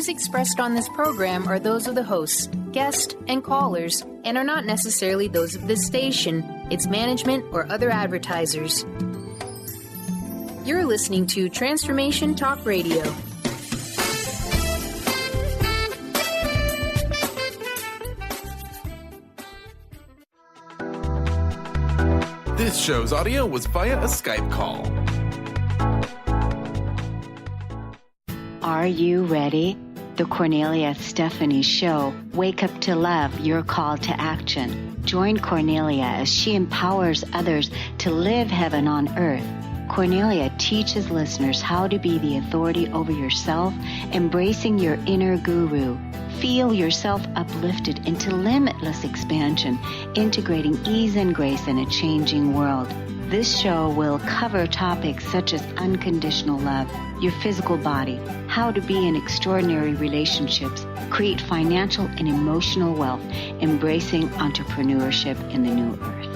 views expressed on this program are those of the hosts, guests, and callers, and are not necessarily those of this station, its management, or other advertisers. You're listening to Transformation Talk Radio. This show's audio was via a Skype call. Are you ready? The Kornelia Stephanie Show. Wake up to love, your call to action. Join Kornelia as she empowers others to live heaven on earth. Kornelia teaches listeners how to be the authority over yourself, embracing your inner guru. Feel yourself uplifted into limitless expansion, integrating ease and grace in a changing world. This show will cover topics such as unconditional love, your physical body, how to be in extraordinary relationships, create financial and emotional wealth, embracing entrepreneurship in the new earth.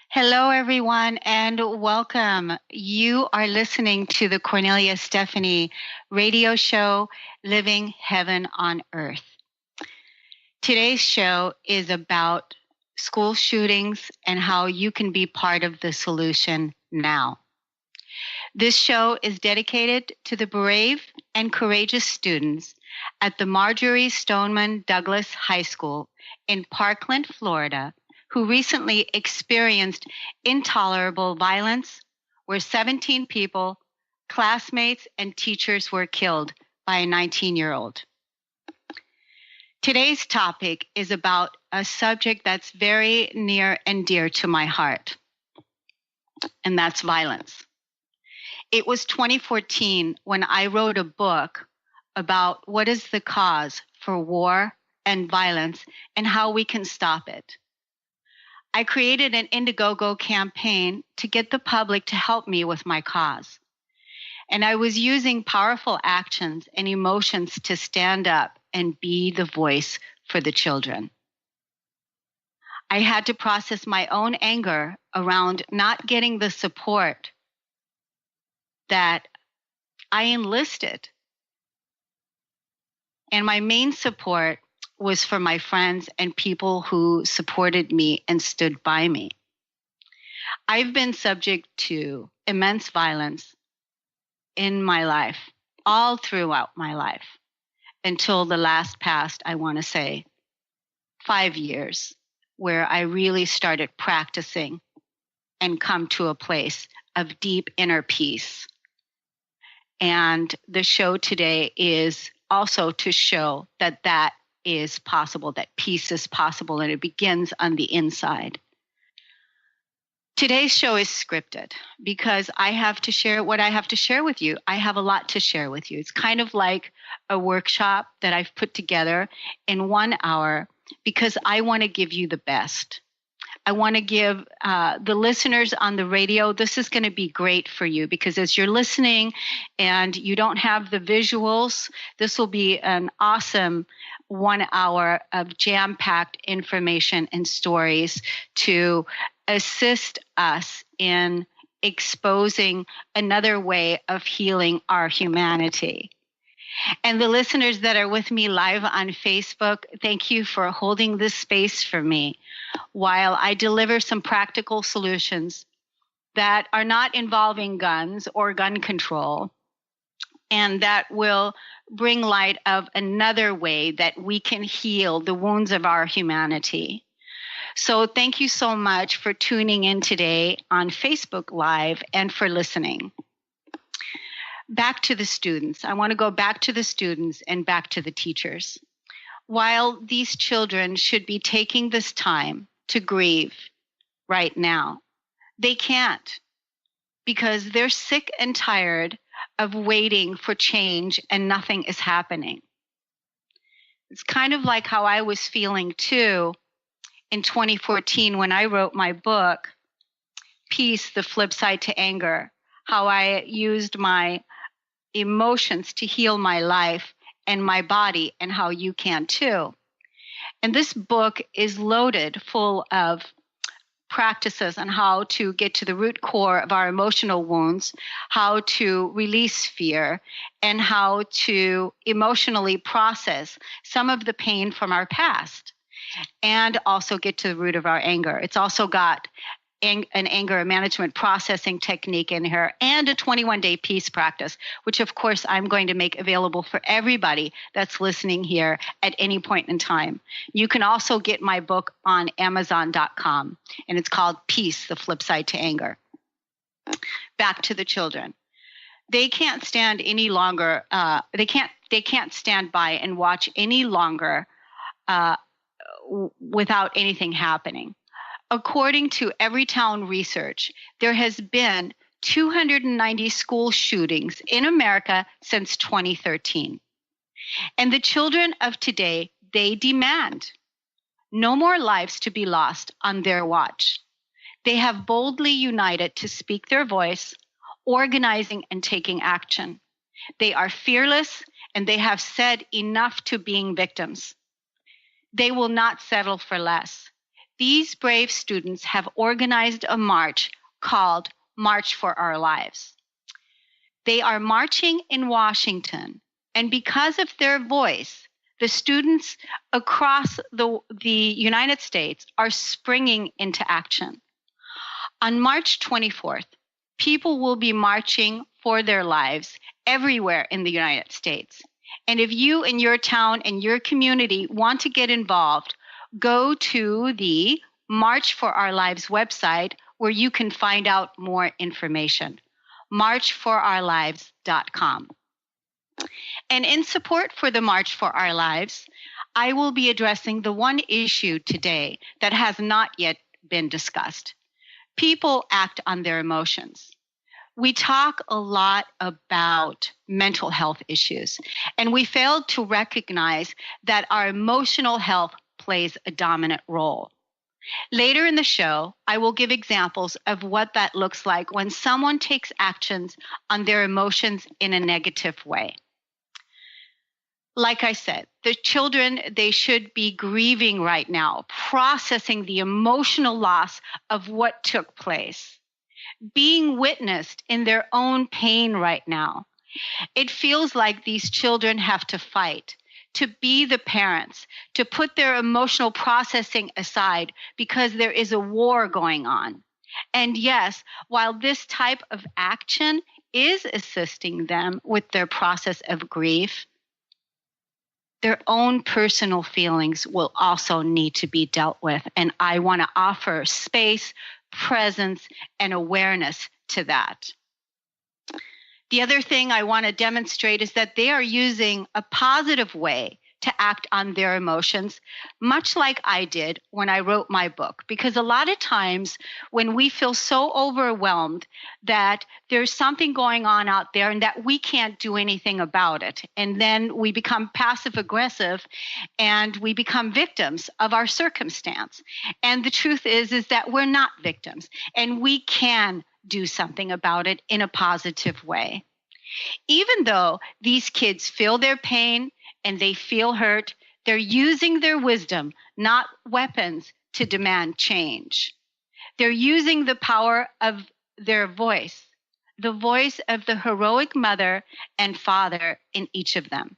Hello, everyone, and welcome. You are listening to the Kornelia Stephanie radio show, Living Heaven on Earth. Today's show is about school shootings and how you can be part of the solution now. This show is dedicated to the brave and courageous students at the Marjorie Stoneman Douglas High School in Parkland, Florida, who recently experienced intolerable violence where 17 people, classmates, and teachers were killed by a 19-year-old. Today's topic is about a subject that's very near and dear to my heart, and that's violence. It was 2014 when I wrote a book about what is the cause for war and violence and how we can stop it. I created an Indiegogo campaign to get the public to help me with my cause. And I was using powerful actions and emotions to stand up and be the voice for the children. I had to process my own anger around not getting the support that I enlisted. And my main support was for my friends and people who supported me and stood by me. I've been subject to immense violence in my life, all throughout my life, until the last past, I want to say, 5 years, where I really started practicing and come to a place of deep inner peace. And the show today is also to show that that is possible, that peace is possible, and it begins on the inside. Today's show is scripted because I have to share what I have to share with you. I have a lot to share with you. It's kind of like a workshop that I've put together in 1 hour because I want to give you the best. I want to give the listeners on the radio, this is going to be great for you because as you're listening and you don't have the visuals, this will be an awesome 1 hour of jam-packed information and stories to assist us in exposing another way of healing our humanity. And the listeners that are with me live on Facebook, thank you for holding this space for me while I deliver some practical solutions that are not involving guns or gun control, and that will bring light of another way that we can heal the wounds of our humanity. So thank you so much for tuning in today on Facebook Live and for listening. Back to the students. I want to go back to the students and back to the teachers. While these children should be taking this time to grieve right now, they can't because they're sick and tired of waiting for change and nothing is happening. It's kind of like how I was feeling too in 2014 when I wrote my book, Peace, the Flip Side to Anger, how I used my emotions to heal my life and my body and how you can too. And this book is loaded full of practices on how to get to the root core of our emotional wounds, how to release fear, and how to emotionally process some of the pain from our past, and also get to the root of our anger. It's also got an anger management processing technique in here, and a 21-day peace practice, which of course I'm going to make available for everybody that's listening here at any point in time. You can also get my book on Amazon.com, and it's called Peace, the Flip Side to Anger. Back to the children. They can't stand any longer. They can't stand by and watch any longer without anything happening. According to Everytown research, there has been 290 school shootings in America since 2013. And the children of today, they demand no more lives to be lost on their watch. They have boldly united to speak their voice, organizing and taking action. They are fearless, and they have said enough to being victims. They will not settle for less. These brave students have organized a march called March for Our Lives. They are marching in Washington, and because of their voice, the students across the United States are springing into action. On March 24th, people will be marching for their lives everywhere in the United States. And if you in your town and your community want to get involved, go to the March for Our Lives website, where you can find out more information. marchforourlives.com. And in support for the March for Our Lives, I will be addressing the one issue today that has not yet been discussed. People act on their emotions. We talk a lot about mental health issues, and we fail to recognize that our emotional health plays a dominant role. Later in the show, I will give examples of what that looks like when someone takes actions on their emotions in a negative way. Like I said, the children, they should be grieving right now, processing the emotional loss of what took place, being witnessed in their own pain right now. It feels like these children have to fight, to be the parents, to put their emotional processing aside because there is a war going on. And yes, while this type of action is assisting them with their process of grief, their own personal feelings will also need to be dealt with. And I want to offer space, presence, and awareness to that. The other thing I want to demonstrate is that they are using a positive way to act on their emotions, much like I did when I wrote my book. Because a lot of times when we feel so overwhelmed that there's something going on out there and that we can't do anything about it, and then we become passive aggressive and we become victims of our circumstance. And the truth is that we're not victims, and we can do something about it in a positive way. Even though these kids feel their pain and they feel hurt, they're using their wisdom, not weapons, to demand change. They're using the power of their voice, the voice of the heroic mother and father in each of them.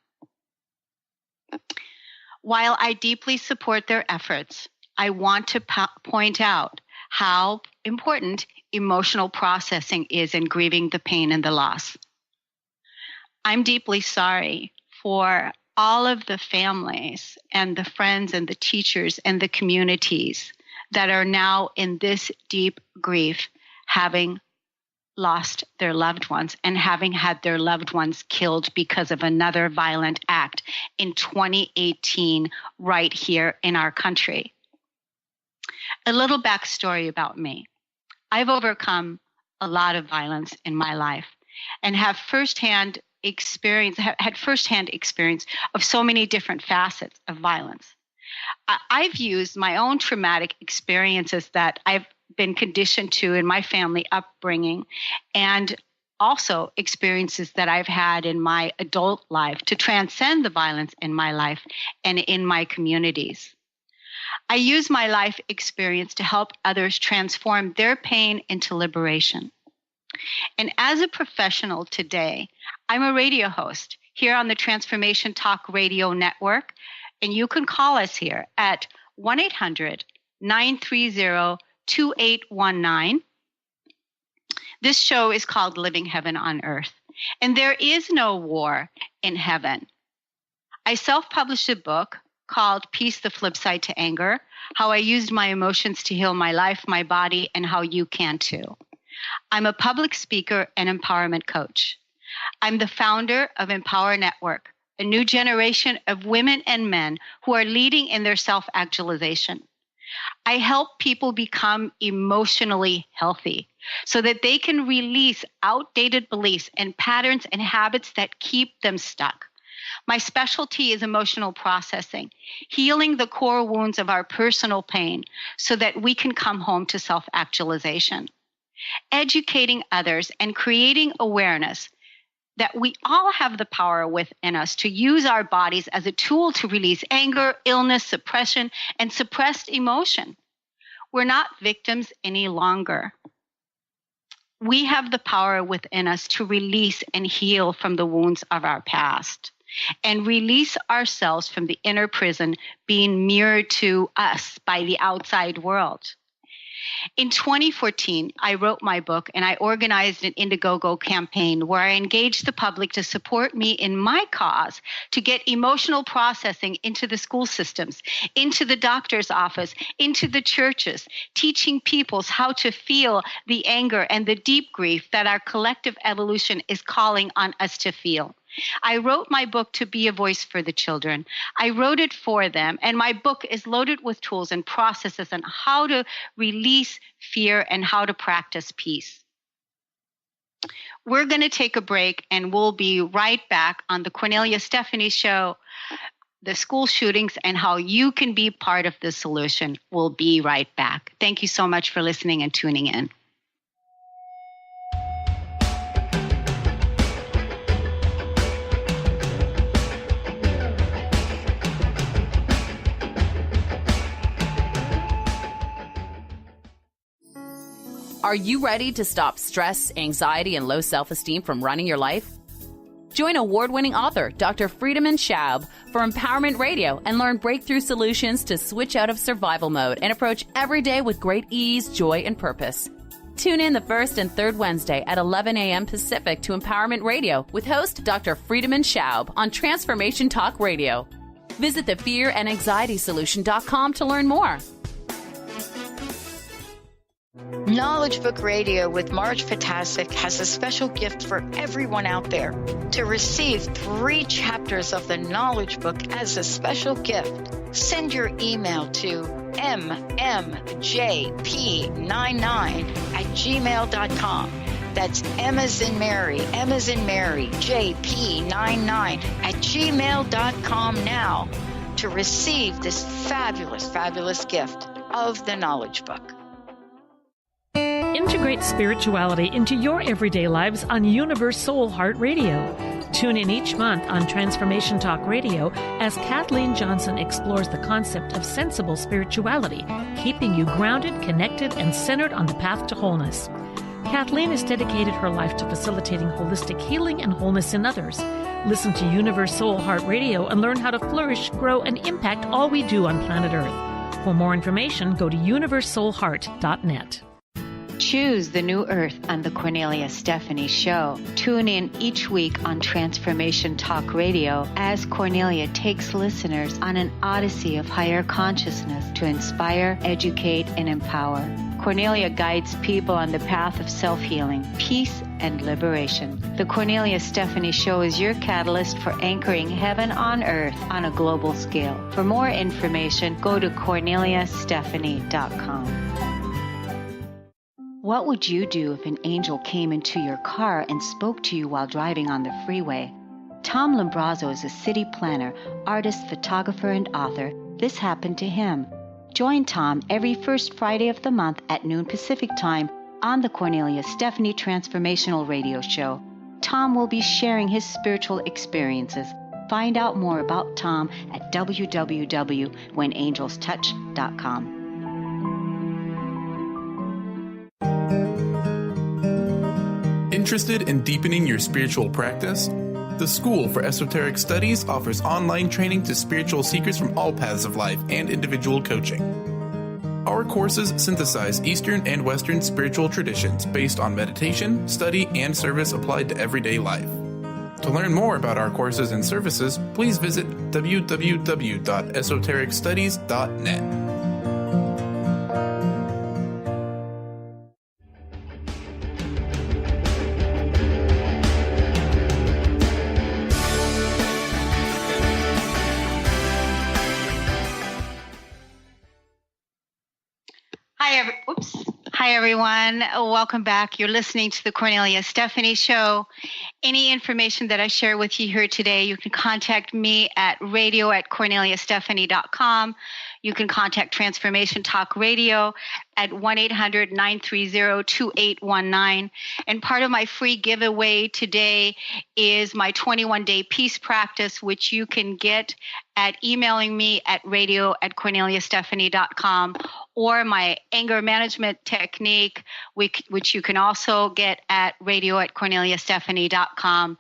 While I deeply support their efforts, I want to point out how important emotional processing is in grieving the pain and the loss. I'm deeply sorry for all of the families and the friends and the teachers and the communities that are now in this deep grief, having lost their loved ones and having had their loved ones killed because of another violent act in 2018 right here in our country. A little backstory about me. I've overcome a lot of violence in my life and have had firsthand experience of so many different facets of violence. I've used my own traumatic experiences that I've been conditioned to in my family upbringing, and also experiences that I've had in my adult life to transcend the violence in my life and in my communities. I use my life experience to help others transform their pain into liberation. And as a professional today, I'm a radio host here on the Transformation Talk Radio Network. And you can call us here at 1-800-930-2819. This show is called Living Heaven on Earth. And there is no war in heaven. I self-published a book called Peace, the Flip Side to Anger, How I Used My Emotions to Heal My Life, My Body, and How You Can Too. I'm a public speaker and empowerment coach. I'm the founder of Empower Network, a new generation of women and men who are leading in their self-actualization. I help people become emotionally healthy so that they can release outdated beliefs and patterns and habits that keep them stuck. My specialty is emotional processing, healing the core wounds of our personal pain so that we can come home to self-actualization, educating others and creating awareness that we all have the power within us to use our bodies as a tool to release anger, illness, suppression, and suppressed emotion. We're not victims any longer. We have the power within us to release and heal from the wounds of our past and release ourselves from the inner prison being mirrored to us by the outside world. In 2014, I wrote my book and I organized an Indiegogo campaign where I engaged the public to support me in my cause to get emotional processing into the school systems, into the doctor's office, into the churches, teaching peoples how to feel the anger and the deep grief that our collective evolution is calling on us to feel. I wrote my book to be a voice for the children. I wrote it for them, and my book is loaded with tools and processes on how to release fear and how to practice peace. We're going to take a break, and we'll be right back on the Kornelia Stephanie Show, the school shootings, and how you can be part of the solution. We'll be right back. Thank you so much for listening and tuning in. Are you ready to stop stress, anxiety, and low self-esteem from running your life? Join award-winning author Dr. Friedemann Schaub for Empowerment Radio and learn breakthrough solutions to switch out of survival mode and approach every day with great ease, joy, and purpose. Tune in the first and third Wednesday at 11 a.m. Pacific to Empowerment Radio with host Dr. Friedemann Schaub on Transformation Talk Radio. Visit thefearandanxietysolution.com to learn more. Knowledge Book Radio with Marge Fatasic has a special gift for everyone out there. To receive 3 chapters of the Knowledge Book as a special gift, send your email to mmjp99@gmail.com. That's M as in Mary, JP99@gmail.com now to receive this fabulous, fabulous gift of the Knowledge Book. Integrate spirituality into your everyday lives on Universe Soul Heart Radio. Tune in each month on Transformation Talk Radio as Kathleen Johnson explores the concept of sensible spirituality, keeping you grounded, connected, and centered on the path to wholeness. Kathleen has dedicated her life to facilitating holistic healing and wholeness in others. Listen to Universe Soul Heart Radio and learn how to flourish, grow, and impact all we do on planet Earth. For more information, go to universesoulheart.net. Choose the new earth on the Kornelia Stephanie Show. Tune in each week on Transformation Talk Radio as Kornelia takes listeners on an odyssey of higher consciousness to inspire, educate, and empower. Kornelia guides people on the path of self-healing, peace, and liberation. The Kornelia Stephanie Show is your catalyst for anchoring heaven on earth on a global scale. For more information, go to KorneliaStephanie.com. What would you do if an angel came into your car and spoke to you while driving on the freeway? Tom Lombrazzo is a city planner, artist, photographer, and author. This happened to him. Join Tom every first Friday of the month at noon Pacific Time on the Kornelia Stephanie Transformational Radio Show. Tom will be sharing his spiritual experiences, Find out more about Tom at www.whenangelstouch.com. Interested in deepening your spiritual practice? The School for Esoteric Studies offers online training to spiritual seekers from all paths of life and individual coaching. Our courses synthesize Eastern and Western spiritual traditions based on meditation, study, and service applied to everyday life. To learn more about our courses and services, please visit www.esotericstudies.net. Hi, everyone. Welcome back. You're listening to the Kornelia Stephanie Show. Any information that I share with you here today, you can contact me at radio@korneliastephanie.com. You can contact Transformation Talk Radio at 1-800-930-2819. And part of my free giveaway today is my 21-day peace practice, which you can get at emailing me at radio@korneliastephanie.com, or my anger management technique, which you can also get at radio@korneliastephanie.com.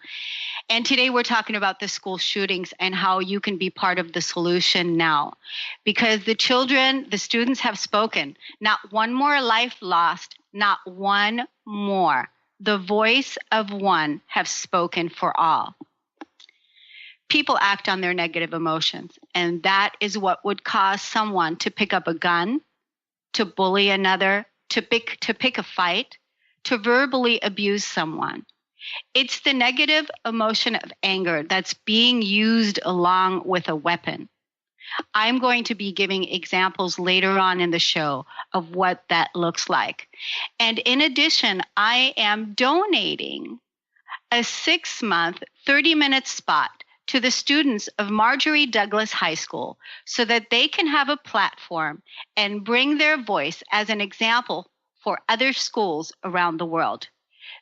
And today we're talking about the school shootings and how you can be part of the solution now. Because the students have spoken. Not one more life lost, not one more. The voice of one have spoken for all. People act on their negative emotions, and that is what would cause someone to pick up a gun, to bully another, to pick a fight, to verbally abuse someone. It's the negative emotion of anger that's being used along with a weapon. I'm going to be giving examples later on in the show of what that looks like. And in addition, I am donating a 6-month, 30-minute spot to the students of Marjorie Douglas High School so that they can have a platform and bring their voice as an example for other schools around the world.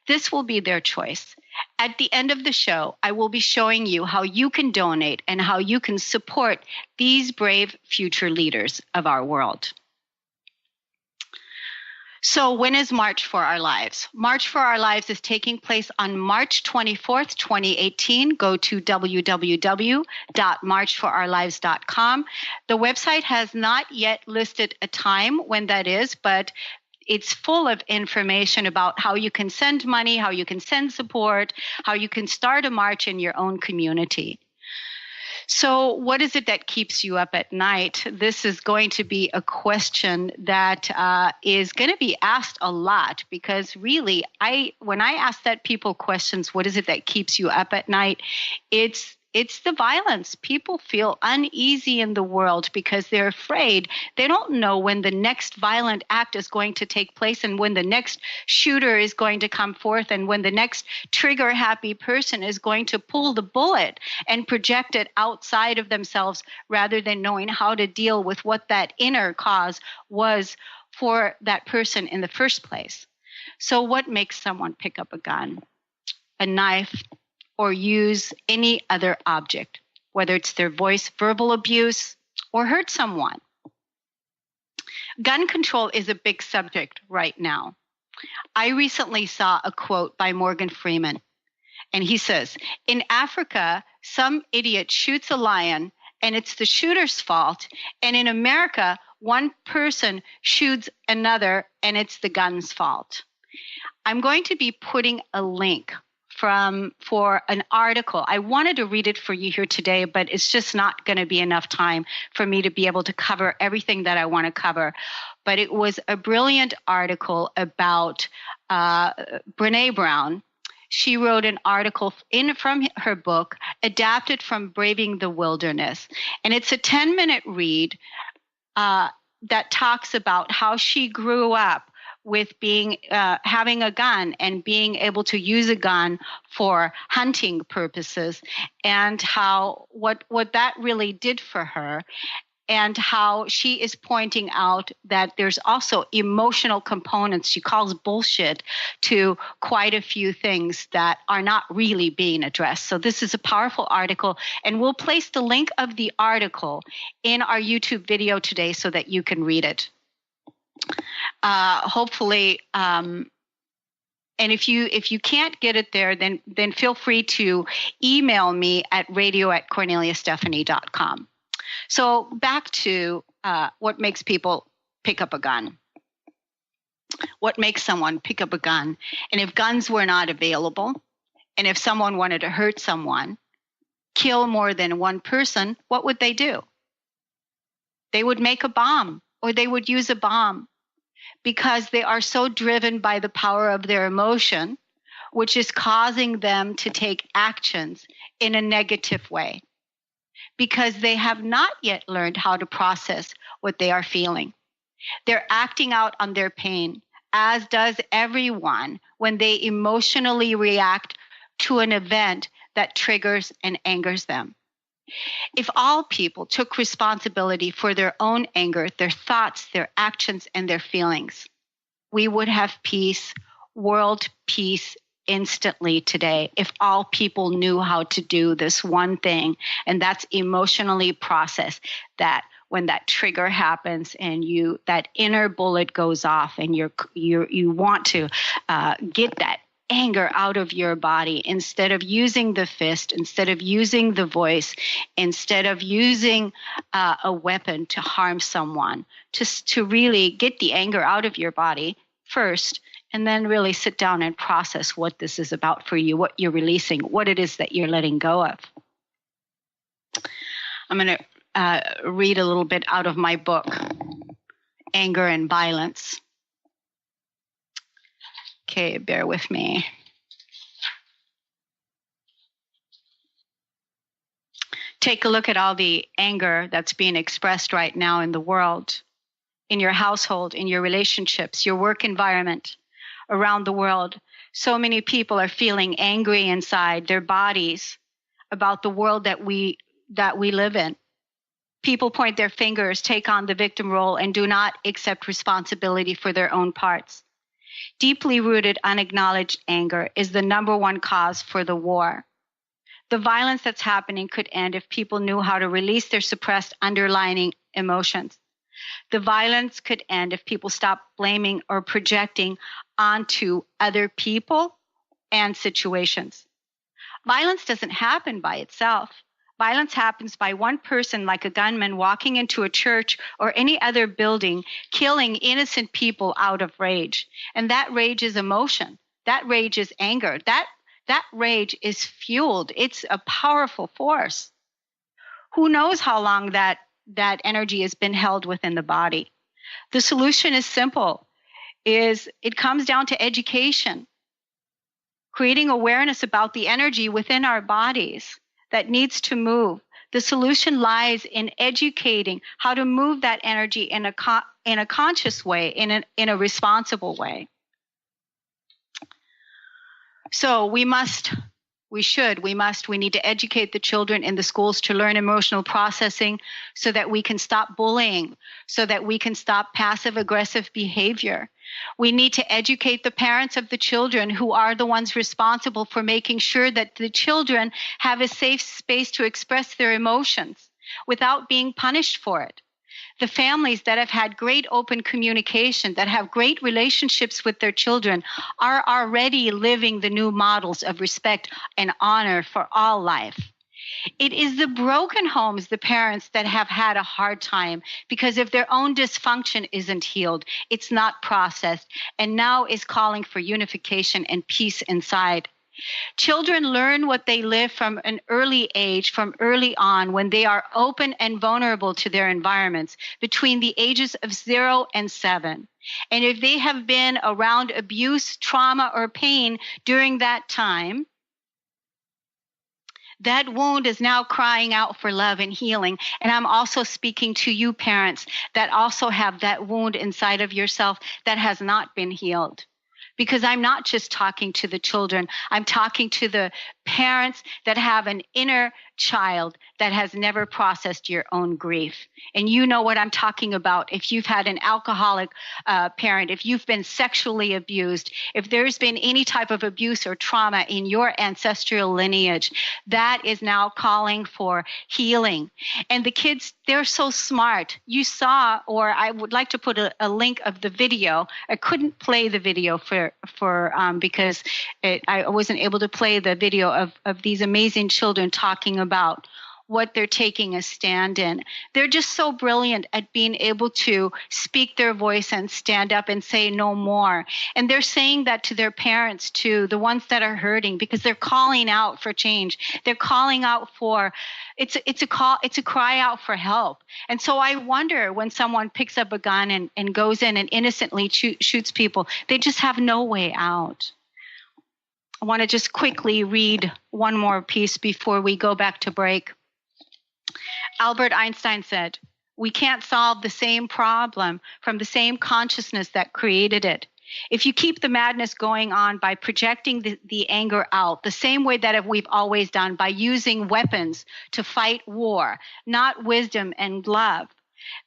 This will be their choice. At the end of the show, I will be showing you how you can donate and how you can support these brave future leaders of our world. So when is March for Our Lives? March for Our Lives is taking place on March 24th, 2018. Go to www.marchforourlives.com. The website has not yet listed a time when that is, but it's full of information about how you can send money, how you can send support, how you can start a march in your own community. So what is it that keeps you up at night? This is going to be a question that is going to be asked a lot, because really, when I ask that people questions, what is it that keeps you up at night? It's the violence. People feel uneasy in the world because they're afraid. They don't know when the next violent act is going to take place and when the next shooter is going to come forth and when the next trigger-happy person is going to pull the bullet and project it outside of themselves rather than knowing how to deal with what that inner cause was for that person in the first place. So what makes someone pick up a gun, a knife, or use any other object, whether it's their voice, verbal abuse, or hurt someone? Gun control is a big subject right now. I recently saw a quote by Morgan Freeman, and he says, "In Africa, some idiot shoots a lion, and it's the shooter's fault, and in America, one person shoots another, and it's the gun's fault." I'm going to be putting a link for an article. I wanted to read it for you here today, but it's just not going to be enough time for me to be able to cover everything that I want to cover. But it was a brilliant article about Brené Brown. She wrote an article from her book, adapted from Braving the Wilderness. And it's a 10-minute read that talks about how she grew up with having a gun and being able to use a gun for hunting purposes, and how what that really did for her. and how she is pointing out that there's also emotional components. She calls bullshit to quite a few things that are not really being addressed. So this is a powerful article, and we'll place the link of the article in our YouTube video today so that you can read it. Hopefully, and if you can't get it there, then feel free to email me at radio@korneliastephanie.com. So back to what makes people pick up a gun. What makes someone pick up a gun? And if guns were not available, and if someone wanted to hurt someone, kill more than one person, what would they do? They would make a bomb, or they would use a bomb, because they are so driven by the power of their emotion, which is causing them to take actions in a negative way, because they have not yet learned how to process what they are feeling. They're acting out on their pain, as does everyone when they emotionally react to an event that triggers and angers them. If all people took responsibility for their own anger, their thoughts, their actions, and their feelings, we would have peace, world peace, instantly today. If all people knew how to do this one thing, and that's emotionally process, that when that trigger happens and that inner bullet goes off, and you want to get that anger out of your body, instead of using the fist, instead of using the voice, instead of using a weapon to harm someone, just to really get the anger out of your body first, and then really sit down and process what this is about for you, what you're releasing, what it is that you're letting go of. I'm going to read a little bit out of my book, Anger and Violence. Okay, bear with me. Take a look at all the anger that's being expressed right now in the world, in your household, in your relationships, your work environment, around the world. So many people are feeling angry inside their bodies about the world that we live in. People point their fingers, take on the victim role, and do not accept responsibility for their own parts. Deeply rooted, unacknowledged anger is the number one cause for the war. The violence that's happening could end if people knew how to release their suppressed underlying emotions. The violence could end if people stopped blaming or projecting onto other people and situations. Violence doesn't happen by itself. Violence happens by one person, like a gunman walking into a church or any other building, killing innocent people out of rage. And that rage is emotion. That rage is anger. That rage is fueled. It's a powerful force. Who knows how long that energy has been held within the body? The solution is simple. It comes down to education, creating awareness about the energy within our bodies that needs to move. The solution lies in educating how to move that energy in a conscious way, in a responsible way. So we need to educate the children in the schools to learn emotional processing so that we can stop bullying, so that we can stop passive aggressive behavior. We need to educate the parents of the children, who are the ones responsible for making sure that the children have a safe space to express their emotions without being punished for it. The families that have had great open communication, that have great relationships with their children, are already living the new models of respect and honor for all life. It is the broken homes, the parents, that have had a hard time because if their own dysfunction isn't healed, it's not processed, and now is calling for unification and peace inside. Children learn what they live from an early age, from early on, when they are open and vulnerable to their environments between the ages of 0 and 7. And if they have been around abuse, trauma, or pain during that time, that wound is now crying out for love and healing. And I'm also speaking to you parents that also have that wound inside of yourself that has not been healed. Because I'm not just talking to the children, I'm talking to the parents that have an inner child that has never processed your own grief. And you know what I'm talking about. If you've had an alcoholic parent, if you've been sexually abused, if there's been any type of abuse or trauma in your ancestral lineage, that is now calling for healing. And the kids, they're so smart. You saw, or I would like to put a link of the video. I couldn't play the video because I wasn't able to play the video of these amazing children talking about what they're taking a stand in. They're just so brilliant at being able to speak their voice and stand up and say no more. And they're saying that to their parents too, the ones that are hurting, because they're calling out for change. They're calling out for, it's a cry out for help. And so I wonder, when someone picks up a gun and goes in and innocently shoots people, they just have no way out. I want to just quickly read one more piece before we go back to break. Albert Einstein said, "We can't solve the same problem from the same consciousness that created it. If you keep the madness going on by projecting the anger out, the same way that we've always done, by using weapons to fight war, not wisdom and love,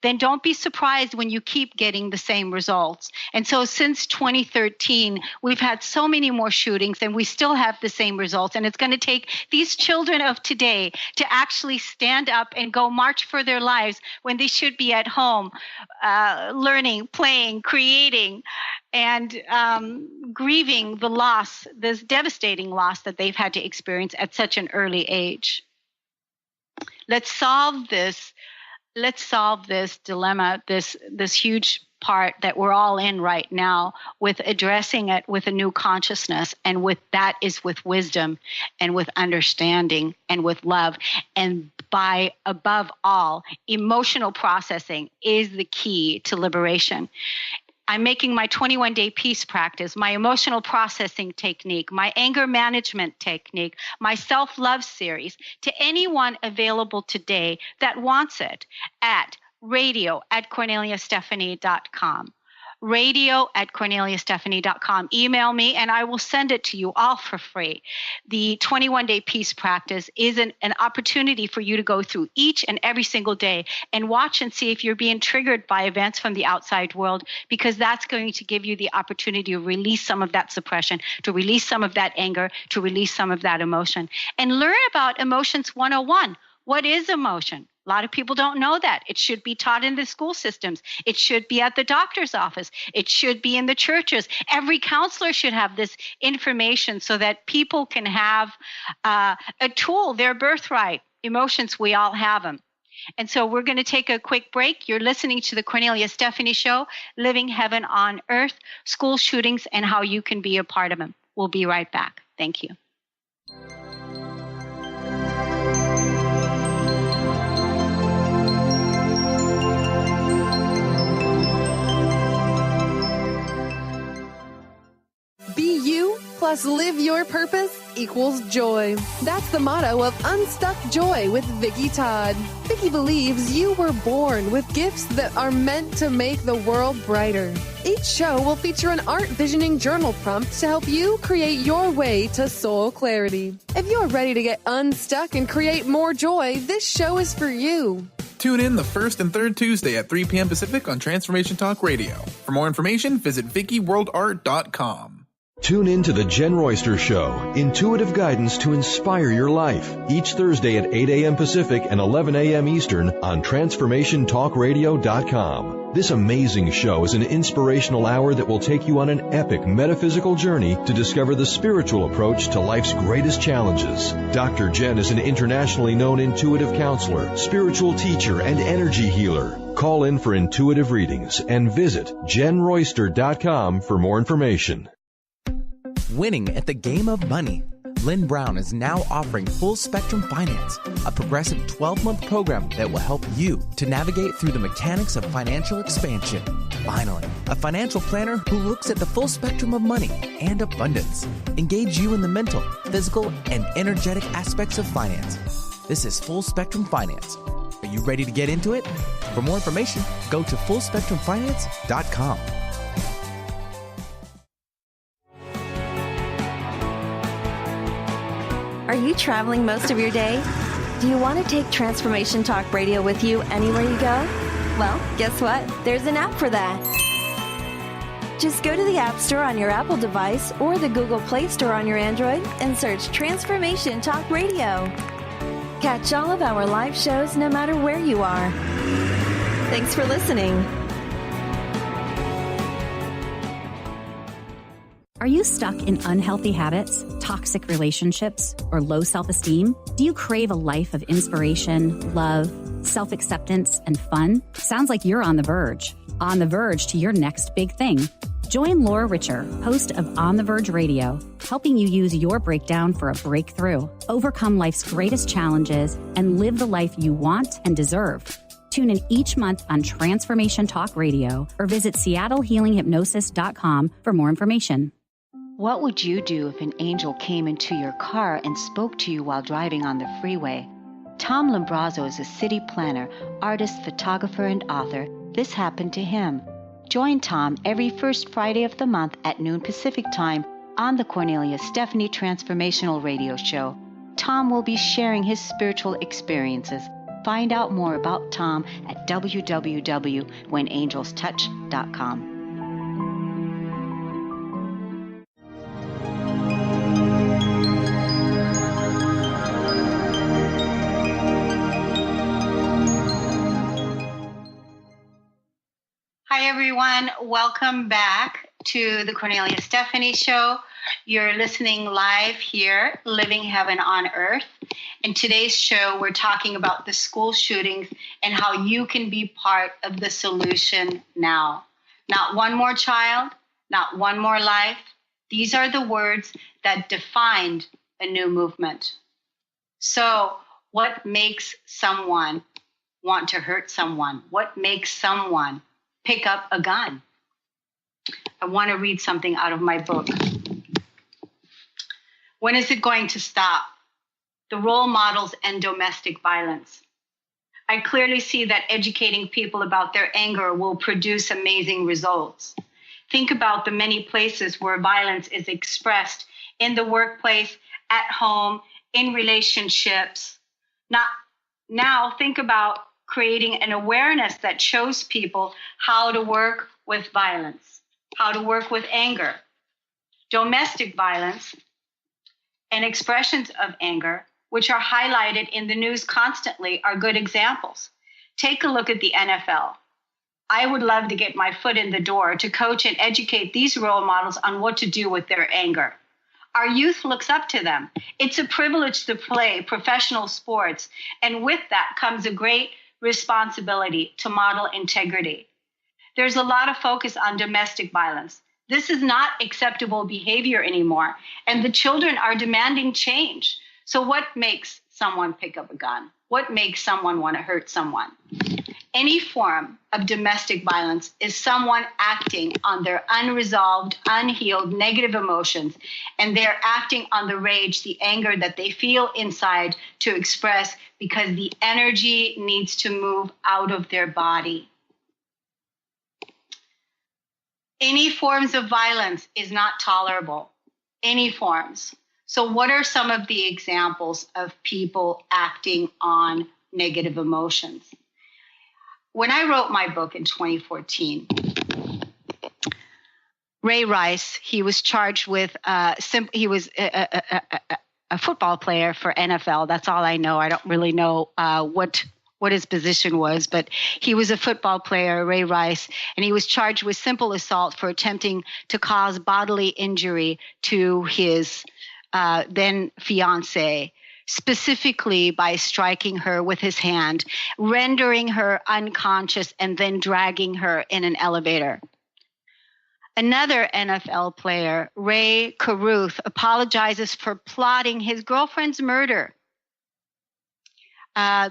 then don't be surprised when you keep getting the same results." And so since 2013, we've had so many more shootings and we still have the same results. And it's going to take these children of today to actually stand up and go march for their lives when they should be at home, learning, playing, creating, and grieving the loss, this devastating loss that they've had to experience at such an early age. Let's solve this dilemma, this huge part that we're all in right now, with addressing it with a new consciousness, and with wisdom and with understanding and with love. And by above all, emotional processing is the key to liberation. I'm making my 21-day peace practice, my emotional processing technique, my anger management technique, my self-love series to anyone available today that wants it at radio@KorneliaStephanie.com. radio@KorneliaStephanie.com. Email me and I will send it to you all for free. The 21-day peace practice is an opportunity for you to go through each and every single day and watch and see if you're being triggered by events from the outside world, because that's going to give you the opportunity to release some of that suppression, to release some of that anger, to release some of that emotion, and learn about Emotions 101. What is emotion? A lot of people don't know that. It should be taught in the school systems. It should be at the doctor's office. It should be in the churches. Every counselor should have this information so that people can have a tool, their birthright. Emotions, we all have them. And so we're going to take a quick break. You're listening to the Kornelia Stephanie Show, Living Heaven on Earth, School Shootings, and How You Can Be a Part of Them. We'll be right back. Thank you. Be you plus live your purpose equals joy. That's the motto of Unstuck Joy with Vicki Todd. Vicki believes you were born with gifts that are meant to make the world brighter. Each show will feature an art visioning journal prompt to help you create your way to soul clarity. If you're ready to get unstuck and create more joy, this show is for you. Tune in the first and third Tuesday at 3 p.m. Pacific on Transformation Talk Radio. For more information, visit VickiWorldArt.com. Tune in to The Jen Royster Show, intuitive guidance to inspire your life, each Thursday at 8 a.m. Pacific and 11 a.m. Eastern on TransformationTalkRadio.com. This amazing show is an inspirational hour that will take you on an epic metaphysical journey to discover the spiritual approach to life's greatest challenges. Dr. Jen is an internationally known intuitive counselor, spiritual teacher, and energy healer. Call in for intuitive readings and visit JenRoyster.com for more information. Winning at the game of money. Lynn Brown is now offering Full Spectrum Finance, a progressive 12-month program that will help you to navigate through the mechanics of financial expansion. Finally, a financial planner who looks at the full spectrum of money and abundance. Engage you in the mental, physical, and energetic aspects of finance. This is Full Spectrum Finance. Are you ready to get into it? For more information, go to FullSpectrumFinance.com. Are you traveling most of your day? Do you want to take Transformation Talk Radio with you anywhere you go? Well, guess what? There's an app for that. Just go to the App Store on your Apple device or the Google Play Store on your Android and search Transformation Talk Radio. Catch all of our live shows no matter where you are. Thanks for listening. Are you stuck in unhealthy habits, toxic relationships, or low self-esteem? Do you crave a life of inspiration, love, self-acceptance, and fun? Sounds like you're on the verge to your next big thing. Join Laura Richer, host of On the Verge Radio, helping you use your breakdown for a breakthrough, overcome life's greatest challenges, and live the life you want and deserve. Tune in each month on Transformation Talk Radio or visit SeattleHealingHypnosis.com for more information. What would you do if an angel came into your car and spoke to you while driving on the freeway? Tom Lombrazzo is a city planner, artist, photographer, and author. This happened to him. Join Tom every first Friday of the month at noon Pacific Time on the Kornelia Stephanie Transformational Radio Show. Tom will be sharing his spiritual experiences. Find out more about Tom at www.whenangelstouch.com. Hi, everyone. Welcome back to the Kornelia Stephanie Show. You're listening live here, Living Heaven on Earth. In today's show, we're talking about the school shootings and how you can be part of the solution now. Not one more child, not one more life. These are the words that defined a new movement. So, what makes someone want to hurt someone? What makes someone pick up a gun? I want to read something out of my book. When is it going to stop? The role models and domestic violence. I clearly see that educating people about their anger will produce amazing results. Think about the many places where violence is expressed: in the workplace, at home, in relationships. Now think about creating an awareness that shows people how to work with violence, how to work with anger. Domestic violence and expressions of anger, which are highlighted in the news constantly, are good examples. Take a look at the NFL. I would love to get my foot in the door to coach and educate these role models on what to do with their anger. Our youth looks up to them. It's a privilege to play professional sports, and with that comes a great responsibility to model integrity. There's a lot of focus on domestic violence. This is not acceptable behavior anymore, and the children are demanding change. So what makes someone pick up a gun? What makes someone want to hurt someone? Any form of domestic violence is someone acting on their unresolved, unhealed, negative emotions, and they're acting on the rage, the anger that they feel inside to express, because the energy needs to move out of their body. Any forms of violence is not tolerable. Any forms. So what are some of the examples of people acting on negative emotions? When I wrote my book in 2014, Ray Rice, he was charged with, he was a football player for NFL. That's all I know. I don't really know what his position was, but he was a football player, Ray Rice, and he was charged with simple assault for attempting to cause bodily injury to his then fiancée, specifically by striking her with his hand, rendering her unconscious, and then dragging her in an elevator. Another NFL player, Ray Caruth, apologizes for plotting his girlfriend's murder.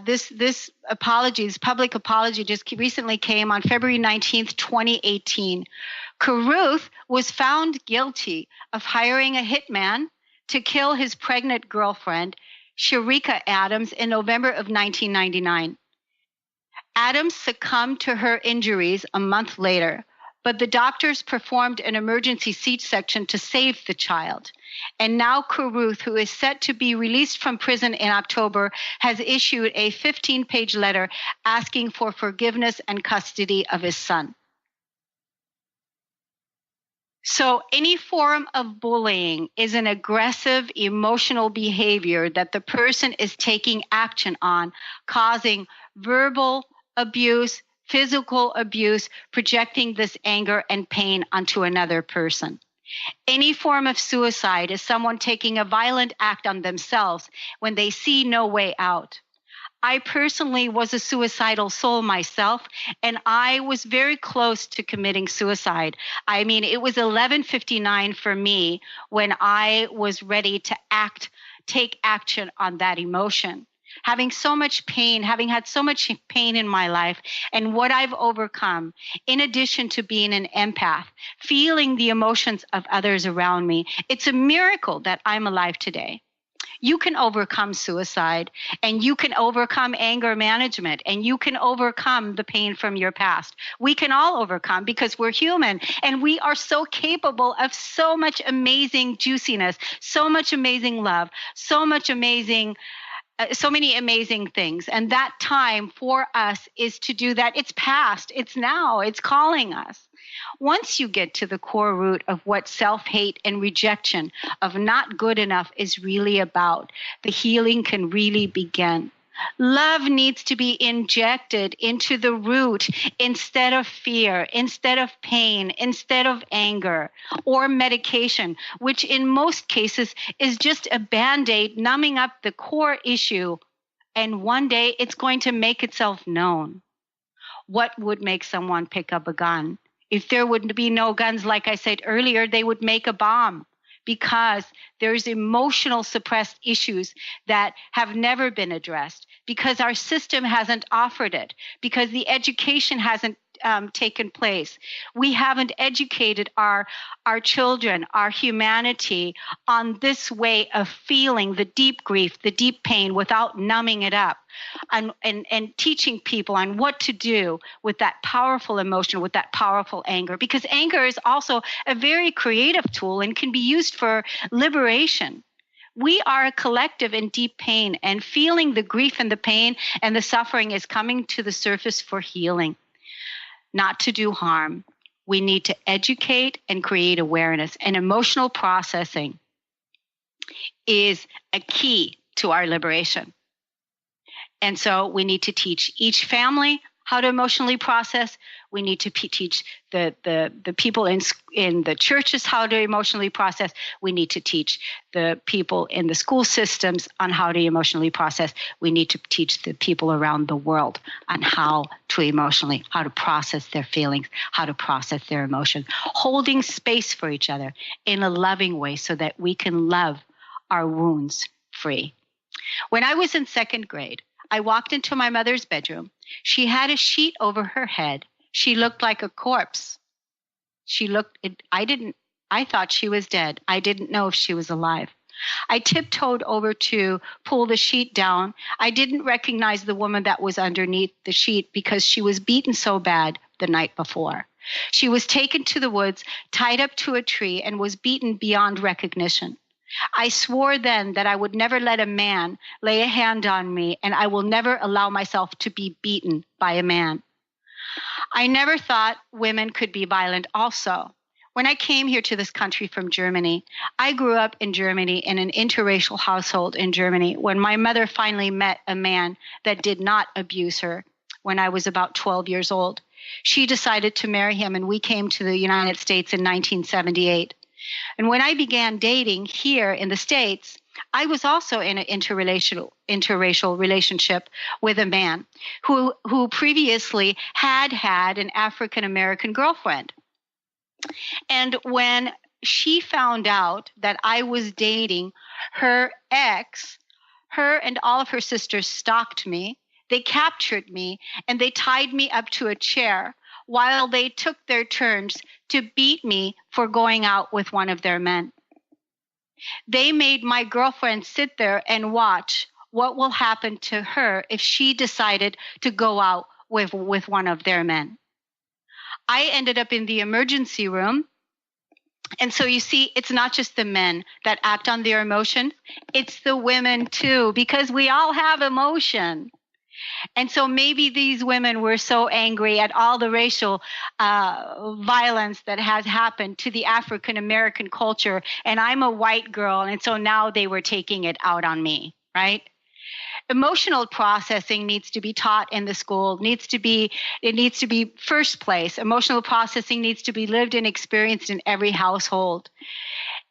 This apology, this public apology, just recently came on February 19th, 2018. Caruth was found guilty of hiring a hitman to kill his pregnant girlfriend, Sharika Adams, in November of 1999. Adams succumbed to her injuries a month later, but the doctors performed an emergency C-section to save the child. And now Caruth, who is set to be released from prison in October, has issued a 15-page letter asking for forgiveness and custody of his son. So any form of bullying is an aggressive emotional behavior that the person is taking action on, causing verbal abuse, physical abuse, projecting this anger and pain onto another person. Any form of suicide is someone taking a violent act on themselves when they see no way out. I personally was a suicidal soul myself, and I was very close to committing suicide. I mean, it was 11:59 for me when I was ready to take action on that emotion. Having so much pain, having had so much pain in my life, and what I've overcome, in addition to being an empath, feeling the emotions of others around me, it's a miracle that I'm alive today. You can overcome suicide, and you can overcome anger management, and you can overcome the pain from your past. We can all overcome because we're human, and we are so capable of so much amazing juiciness, so much amazing love, so many amazing things. And that time for us is to do that. It's past, it's now, it's calling us. Once you get to the core root of what self-hate and rejection of not good enough is really about, the healing can really begin. Love needs to be injected into the root instead of fear, instead of pain, instead of anger or medication, which in most cases is just a Band-Aid numbing up the core issue. And one day it's going to make itself known. What would make someone pick up a gun? If there would be no guns, like I said earlier, they would make a bomb, because there's emotional suppressed issues that have never been addressed, because our system hasn't offered it, because the education hasn't taken place. We haven't educated our children, our humanity on this way of feeling the deep grief, the deep pain without numbing it up, and teaching people on what to do with that powerful emotion, with that powerful anger, because anger is also a very creative tool and can be used for liberation. We are a collective in deep pain, and feeling the grief and the pain and the suffering is coming to the surface for healing, not to do harm. We need to educate and create awareness, and emotional processing is a key to our liberation. And so we need to teach each family how to emotionally process. We need to teach the people in the churches how to emotionally process. We need to teach the people in the school systems on how to emotionally process. We need to teach the people around the world on how to process their feelings, how to process their emotions, holding space for each other in a loving way so that we can love our wounds free. When I was in second grade, I walked into my mother's bedroom. She had a sheet over her head. She looked like a corpse. I thought she was dead. I didn't know if she was alive. I tiptoed over to pull the sheet down. I didn't recognize the woman that was underneath the sheet because she was beaten so bad the night before. She was taken to the woods, tied up to a tree, and was beaten beyond recognition. I swore then that I would never let a man lay a hand on me, and I will never allow myself to be beaten by a man. I never thought women could be violent also. When I came here to this country from Germany, I grew up in Germany in an interracial household in Germany. When my mother finally met a man that did not abuse her when I was about 12 years old, she decided to marry him, and we came to the United States in 1978. And when I began dating here in the States, I was also in an interracial relationship with a man who previously had an African-American girlfriend. And when she found out that I was dating her ex, her and all of her sisters stalked me. They captured me, and they tied me up to a chair while they took their turns to beat me for going out with one of their men. They made my girlfriend sit there and watch what will happen to her if she decided to go out with one of their men. I ended up in the emergency room. And so you see, it's not just the men that act on their emotions, it's the women too, because we all have emotion. And so maybe these women were so angry at all the racial violence that has happened to the African American culture. And I'm a white girl. And so now they were taking it out on me, right? Emotional processing needs to be taught in the school. It needs to be first place. Emotional processing needs to be lived and experienced in every household.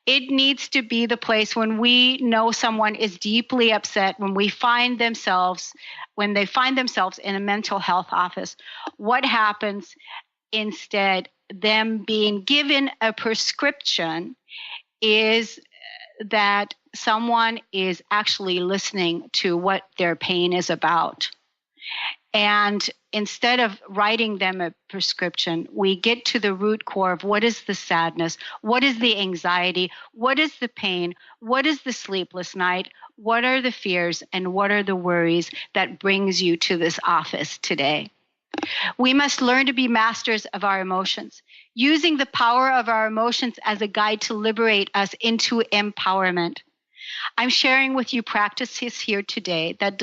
It needs to be the place when we know someone is deeply upset, when they find themselves in a mental health office. What happens instead, them being given a prescription, is that someone is actually listening to what their pain is about. And instead of writing them a prescription, we get to the root core of what is the sadness, what is the anxiety, what is the pain, what is the sleepless night, what are the fears, and what are the worries that brings you to this office today. We must learn to be masters of our emotions, using the power of our emotions as a guide to liberate us into empowerment. I'm sharing with you practices here today that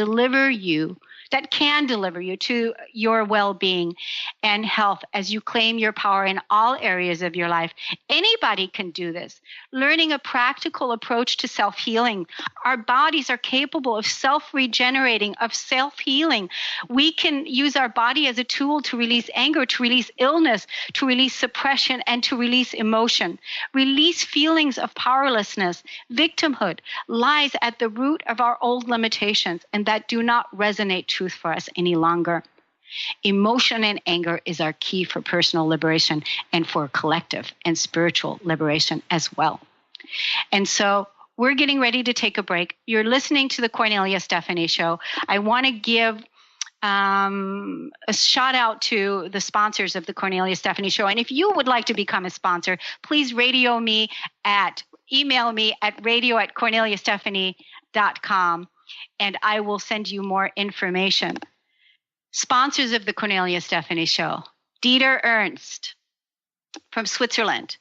can deliver you to your well-being and health as you claim your power in all areas of your life. Anybody can do this. Learning a practical approach to self-healing. Our bodies are capable of self-regenerating, of self-healing. We can use our body as a tool to release anger, to release illness, to release suppression, and to release emotion. Release feelings of powerlessness, victimhood, lies at the root of our old limitations and that do not resonate truth for us any longer. Emotion and anger is our key for personal liberation and for collective and spiritual liberation as well. And so we're getting ready to take a break. You're listening to the Kornelia Stephanie Show. I want to give a shout out to the sponsors of the Kornelia Stephanie Show. And if you would like to become a sponsor, please email me at radio@korneliastephanie.com, and I will send you more information. Sponsors of the Kornelia Stephanie Show: Dieter Ernst from Switzerland.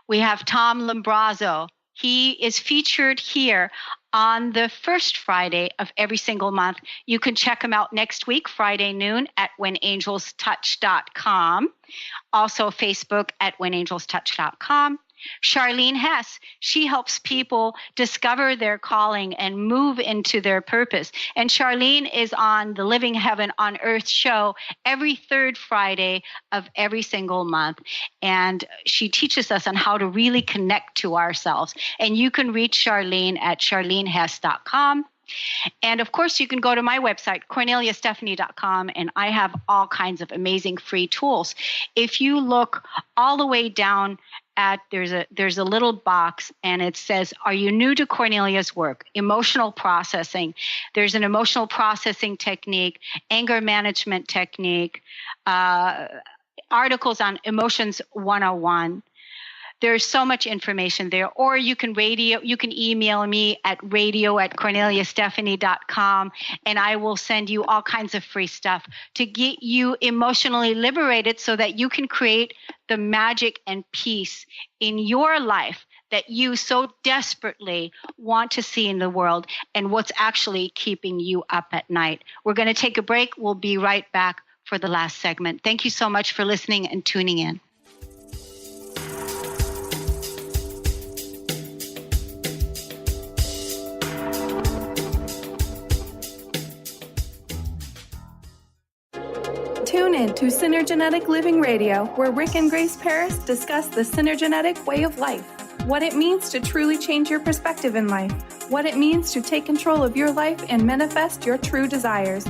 We have Tom Lombrazzo. He is featured here on the first Friday of every single month. You can check him out next week, Friday noon, at whenangelstouch.com. Also Facebook at whenangelstouch.com. Charlene Hess, she helps people discover their calling and move into their purpose. And Charlene is on the Living Heaven on Earth show every third Friday of every single month. And she teaches us on how to really connect to ourselves. And you can reach Charlene at charlenehess.com. And of course, you can go to my website, korneliastephanie.com, and I have all kinds of amazing free tools. If you look all the way down there's a little box and it says, are you new to Kornelia's work? Emotional processing. There's an emotional processing technique, anger management technique, articles on Emotions 101. There's so much information there. Or you can email me at radio@korneliastephanie.com, and I will send you all kinds of free stuff to get you emotionally liberated so that you can create the magic and peace in your life that you so desperately want to see in the world, and what's actually keeping you up at night. We're going to take a break. We'll be right back for the last segment. Thank you so much for listening and tuning in. Tune in to Synergenetic Living Radio, where Rick and Grace Paris discuss the synergenetic way of life, what it means to truly change your perspective in life, what it means to take control of your life and manifest your true desires.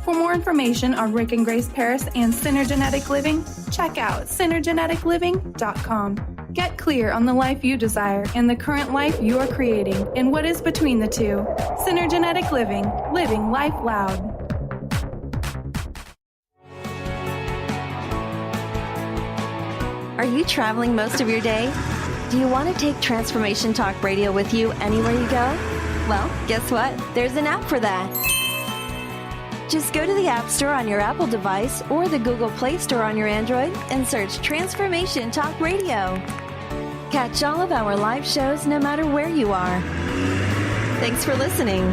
For more information on Rick and Grace Paris and Synergenetic Living, check out synergeneticliving.com. Get clear on the life you desire and the current life you are creating and what is between the two. Synergenetic Living, living life loud. Are you traveling most of your day? Do you want to take Transformation Talk Radio with you anywhere you go? Well, guess what? There's an app for that. Just go to the App Store on your Apple device or the Google Play Store on your Android and search Transformation Talk Radio. Catch all of our live shows no matter where you are. Thanks for listening.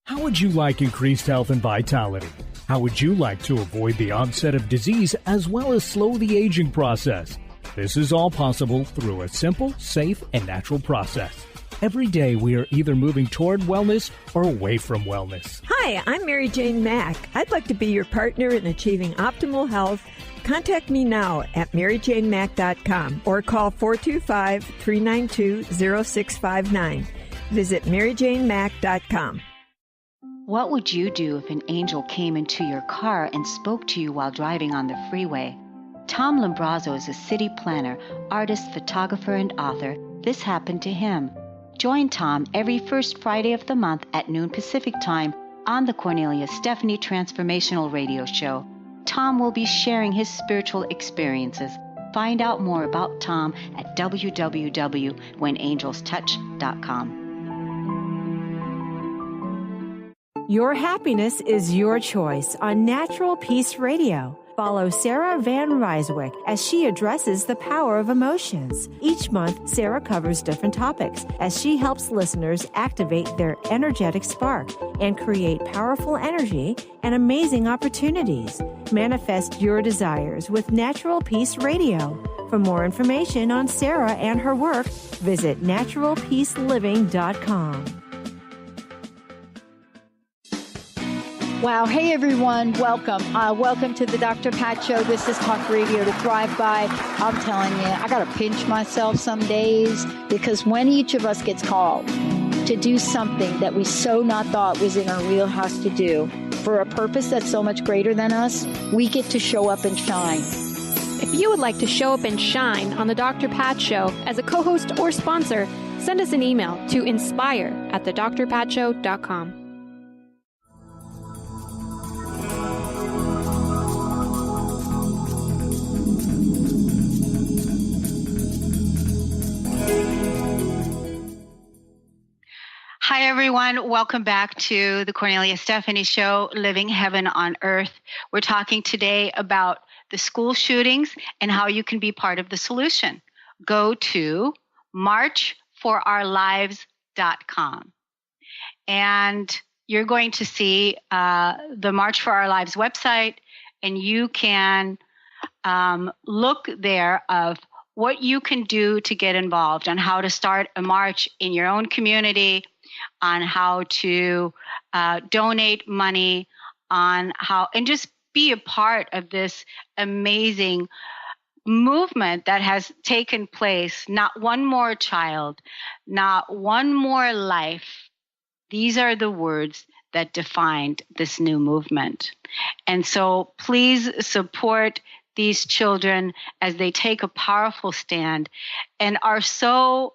How would you like increased health and vitality? How would you like to avoid the onset of disease as well as slow the aging process? This is all possible through a simple, safe, and natural process. Every day we are either moving toward wellness or away from wellness. Hi, I'm Mary Jane Mack. I'd like to be your partner in achieving optimal health. Contact me now at maryjanemack.com or call 425-392-0659. Visit maryjanemack.com. What would you do if an angel came into your car and spoke to you while driving on the freeway? Tom Lombrazzo is a city planner, artist, photographer, and author. This happened to him. Join Tom every first Friday of the month at noon Pacific Time on the Kornelia Stephanie Transformational Radio Show. Tom will be sharing his spiritual experiences. Find out more about Tom at www.whenangelstouch.com. Your happiness is your choice on Natural Peace Radio. Follow Sarah Van Ryswick as she addresses the power of emotions. Each month, Sarah covers different topics as she helps listeners activate their energetic spark and create powerful energy and amazing opportunities. Manifest your desires with Natural Peace Radio. For more information on Sarah and her work, visit naturalpeaceliving.com. Wow. Hey, everyone. Welcome. Welcome to the Dr. Pat Show. This is Talk Radio to Thrive By. I'm telling you, I got to pinch myself some days because when each of us gets called to do something that we so not thought was in our wheelhouse to do for a purpose that's so much greater than us, we get to show up and shine. If you would like to show up and shine on the Dr. Pat Show as a co-host or sponsor, send us an email to inspire@thedrpatshow.com. Hi, everyone. Welcome back to the Kornelia Stephanie Show, Living Heaven on Earth. We're talking today about the school shootings and how you can be part of the solution. Go to marchforourlives.com. And you're going to see the March for Our Lives website, and you can look there of what you can do to get involved, on how to start a march in your own community, on how to donate money, on how, and just be a part of this amazing movement that has taken place. Not one more child, not one more life. These are the words that defined this new movement. And so please support these children as they take a powerful stand and are so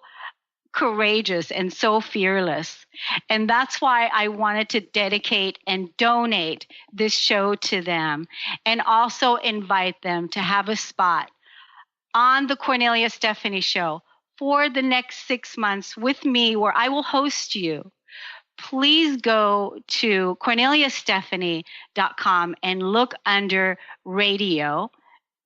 courageous and so fearless. And that's why I wanted to dedicate and donate this show to them, and also invite them to have a spot on the Kornelia Stephanie Show for the next 6 months with me, where I will host you. Please go to corneliastephanie.com and look under radio,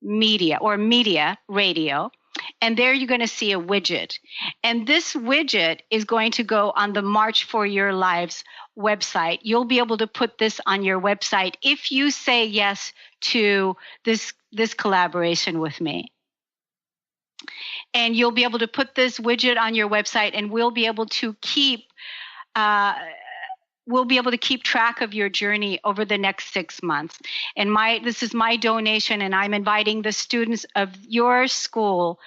media, or media radio. And there you're going to see a widget. And this widget is going to go on the March for Your Lives website. You'll be able to put this on your website if you say yes to this collaboration with me. And you'll be able to put this widget on your website, and we'll be able to keep track of your journey over the next 6 months. And this is my donation, and I'm inviting the students of your school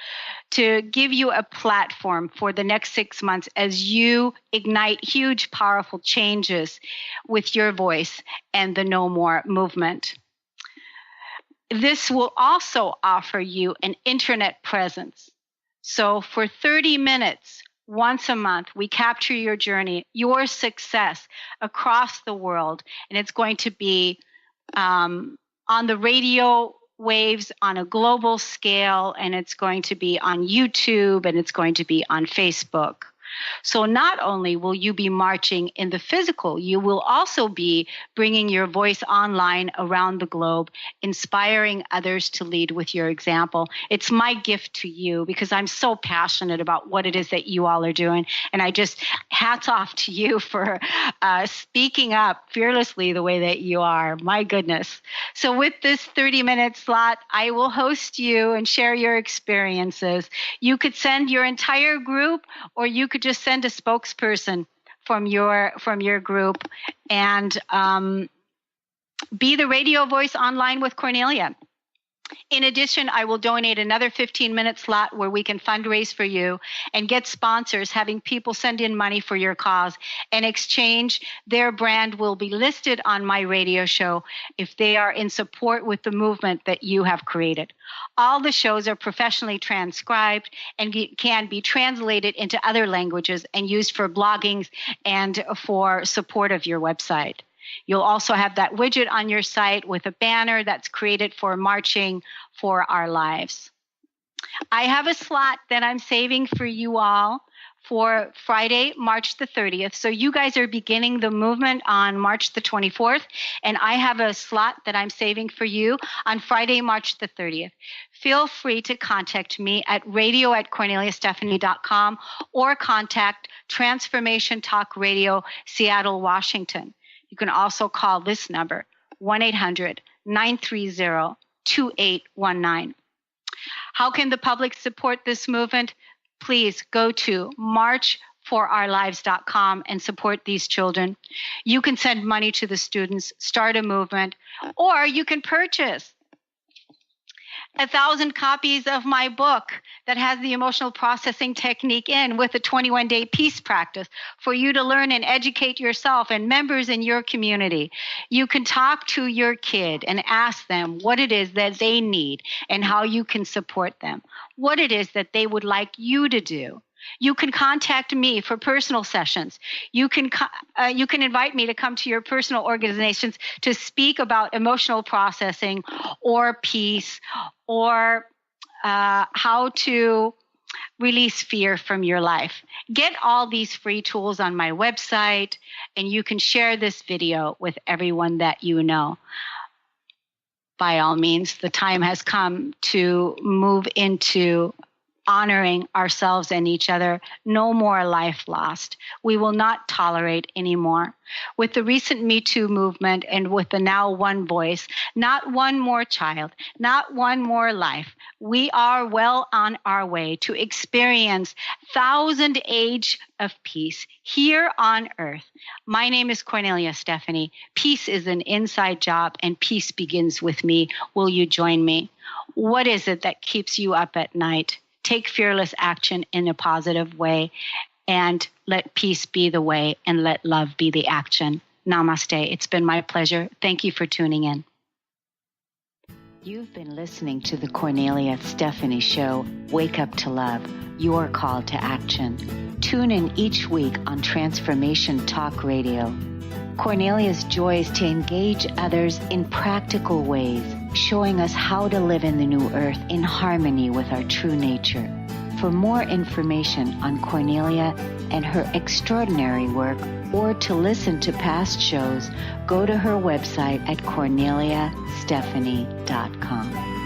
to give you a platform for the next 6 months as you ignite huge, powerful changes with your voice and the No More movement. This will also offer you an internet presence. So for 30 minutes, once a month, we capture your journey, your success across the world. And it's going to be on the radio waves on a global scale, and it's going to be on YouTube, and it's going to be on Facebook. So not only will you be marching in the physical, you will also be bringing your voice online around the globe, inspiring others to lead with your example. It's my gift to you because I'm so passionate about what it is that you all are doing. And I just hats off to you for speaking up fearlessly the way that you are. My goodness. So with this 30-minute slot, I will host you and share your experiences. You could send your entire group, or you could just send a spokesperson from your group and be the radio voice online with Kornelia. In addition, I will donate another 15-minute slot where we can fundraise for you and get sponsors, having people send in money for your cause. In exchange, their brand will be listed on my radio show if they are in support with the movement that you have created. All the shows are professionally transcribed and can be translated into other languages and used for blogging and for support of your website. You'll also have that widget on your site with a banner that's created for Marching for Our Lives. I have a slot that I'm saving for you all for Friday, March the 30th. So you guys are beginning the movement on March the 24th, and I have a slot that I'm saving for you on Friday, March the 30th. Feel free to contact me at radio@KorneliaStephanie.com or contact Transformation Talk Radio, Seattle, Washington. You can also call this number, 1-800-930-2819. How can the public support this movement? Please go to marchforourlives.com and support these children. You can send money to the students, start a movement, or you can purchase 1,000 copies of my book that has the emotional processing technique in with a 21-day peace practice for you to learn and educate yourself and members in your community. You can talk to your kid and ask them what it is that they need and how you can support them, what it is that they would like you to do. You can contact me for personal sessions. You can invite me to come to your personal organizations to speak about emotional processing or peace or how to release fear from your life. Get all these free tools on my website, and you can share this video with everyone that you know. By all means, the time has come to move into honoring ourselves and each other. No more life lost. We will not tolerate anymore. With the recent Me Too movement and with the Now One Voice, not one more child, not one more life. We are well on our way to experience 1,000 age of peace here on earth. My name is Kornelia Stephanie. Peace is an inside job, and peace begins with me. Will you join me? What is it that keeps you up at night? Take fearless action in a positive way, and let peace be the way, and let love be the action. Namaste. It's been my pleasure. Thank you for tuning in. You've been listening to the Kornelia Stephanie Show, Wake Up to Love, your call to action. Tune in each week on Transformation Talk Radio. Kornelia's joy is to engage others in practical ways, showing us how to live in the new earth in harmony with our true nature. For more information on Kornelia and her extraordinary work, or to listen to past shows, go to her website at KorneliaStephanie.com.